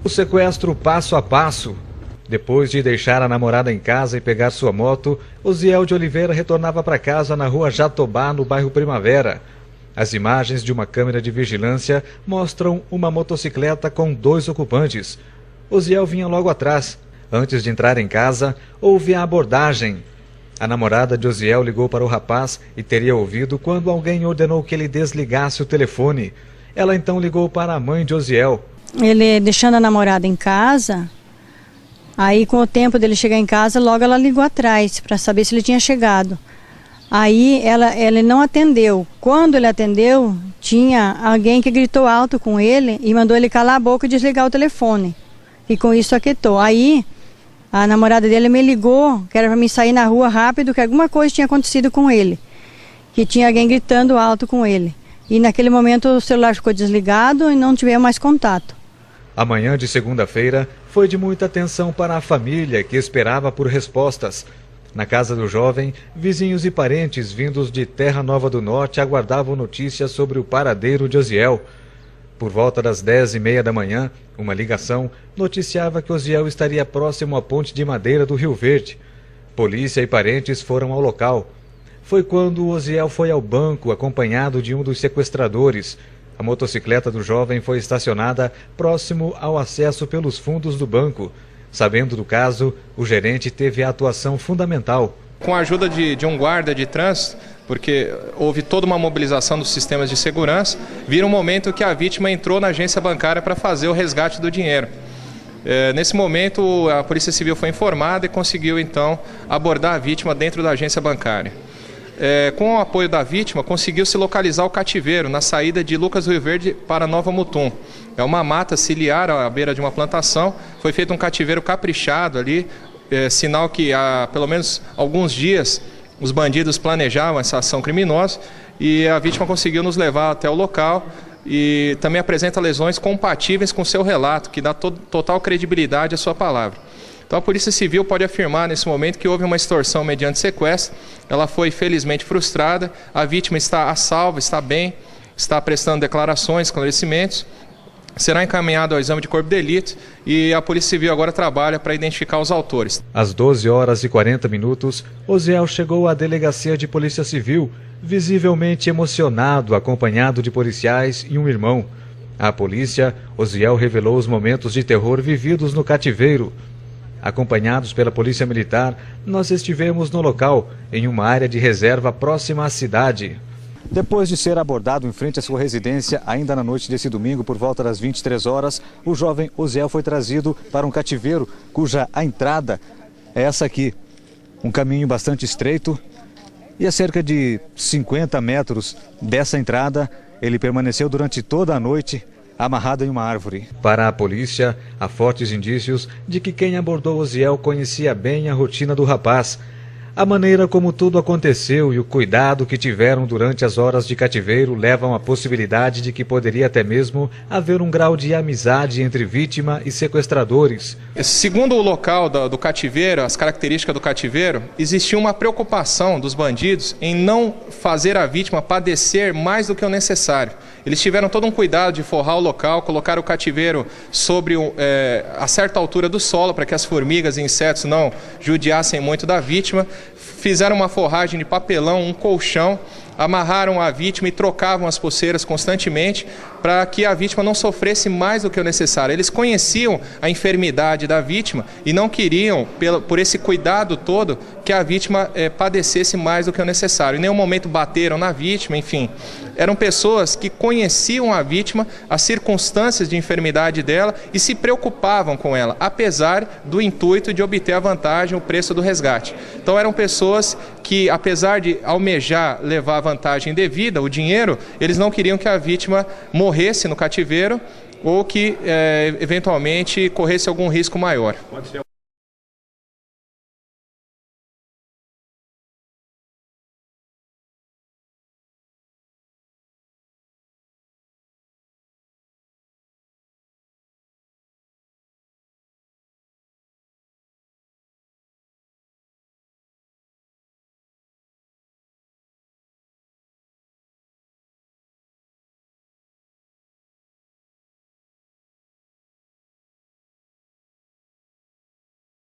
O sequestro passo a passo. Depois de deixar a namorada em casa e pegar sua moto, Osiel de Oliveira retornava para casa na rua Jatobá, no bairro Primavera. As imagens de uma câmera de vigilância mostram uma motocicleta com 2 ocupantes. Osiel vinha logo atrás. Antes de entrar em casa, houve a abordagem. A namorada de Osiel ligou para o rapaz e teria ouvido quando alguém ordenou que ele desligasse o telefone. Ela então ligou para a mãe de Osiel. Ele deixando a namorada em casa, aí com o tempo dele chegar em casa, logo ela ligou atrás para saber se ele tinha chegado. Aí ele não atendeu. Quando ele atendeu, tinha alguém que gritou alto com ele e mandou ele calar a boca e desligar o telefone. E com isso aquietou. Aí a namorada dele me ligou, que era para mim sair na rua rápido, que alguma coisa tinha acontecido com ele. Que tinha alguém gritando alto com ele. E naquele momento o celular ficou desligado e não tivemos mais contato. A manhã de segunda-feira foi de muita tensão para a família, que esperava por respostas. Na casa do jovem, vizinhos e parentes vindos de Terra Nova do Norte aguardavam notícias sobre o paradeiro de Osiel. Por volta das 10h30 da manhã, uma ligação noticiava que Osiel estaria próximo à ponte de madeira do Rio Verde. Polícia e parentes foram ao local. Foi quando Osiel foi ao banco, acompanhado de um dos sequestradores. A motocicleta do jovem foi estacionada próximo ao acesso pelos fundos do banco. Sabendo do caso, o gerente teve a atuação fundamental. Com a ajuda de um guarda de trânsito, porque houve toda uma mobilização dos sistemas de segurança, viram um momento que a vítima entrou na agência bancária para fazer o resgate do dinheiro. Nesse momento, a Polícia Civil foi informada e conseguiu, então, abordar a vítima dentro da agência bancária. Com o apoio da vítima, conseguiu-se localizar o cativeiro na saída de Lucas do Rio Verde para Nova Mutum. É uma mata ciliar à beira de uma plantação. Foi feito um cativeiro caprichado ali, sinal que há pelo menos alguns dias os bandidos planejavam essa ação criminosa, e a vítima conseguiu nos levar até o local e também apresenta lesões compatíveis com seu relato, que dá total credibilidade à sua palavra. Então a Polícia Civil pode afirmar nesse momento que houve uma extorsão mediante sequestro. Ela foi felizmente frustrada, a vítima está a salvo, está bem, está prestando declarações, esclarecimentos, será encaminhado ao exame de corpo de delito e a Polícia Civil agora trabalha para identificar os autores. Às 12h40, Osiel chegou à delegacia de Polícia Civil, visivelmente emocionado, acompanhado de policiais e um irmão. À polícia, Osiel revelou os momentos de terror vividos no cativeiro. Acompanhados pela Polícia Militar, nós estivemos no local, em uma área de reserva próxima à cidade. Depois de ser abordado em frente à sua residência, ainda na noite desse domingo, por volta das 23 horas, o jovem Osiel foi trazido para um cativeiro, cuja a entrada é essa aqui. Um caminho bastante estreito e a cerca de 50 metros dessa entrada, ele permaneceu durante toda a noite amarrado em uma árvore. Para a polícia, há fortes indícios de que quem abordou Osiel conhecia bem a rotina do rapaz. A maneira como tudo aconteceu e o cuidado que tiveram durante as horas de cativeiro levam à possibilidade de que poderia até mesmo haver um grau de amizade entre vítima e sequestradores. Segundo o local do cativeiro, as características do cativeiro, existia uma preocupação dos bandidos em não fazer a vítima padecer mais do que o necessário. Eles tiveram todo um cuidado de forrar o local, colocar o cativeiro sobre a certa altura do solo para que as formigas e insetos não judiassem muito da vítima. Fizeram uma forragem de papelão, um colchão, amarraram a vítima e trocavam as pulseiras constantemente para que a vítima não sofresse mais do que o necessário. Eles conheciam a enfermidade da vítima e não queriam, por esse cuidado todo, que a vítima padecesse mais do que o necessário. Em nenhum momento bateram na vítima, enfim. Eram pessoas que conheciam a vítima, as circunstâncias de enfermidade dela e se preocupavam com ela, apesar do intuito de obter a vantagem, o preço do resgate. Então eram pessoas que, apesar de almejar levar a vantagem devida, o dinheiro, eles não queriam que a vítima morresse no cativeiro ou que, eventualmente, corresse algum risco maior.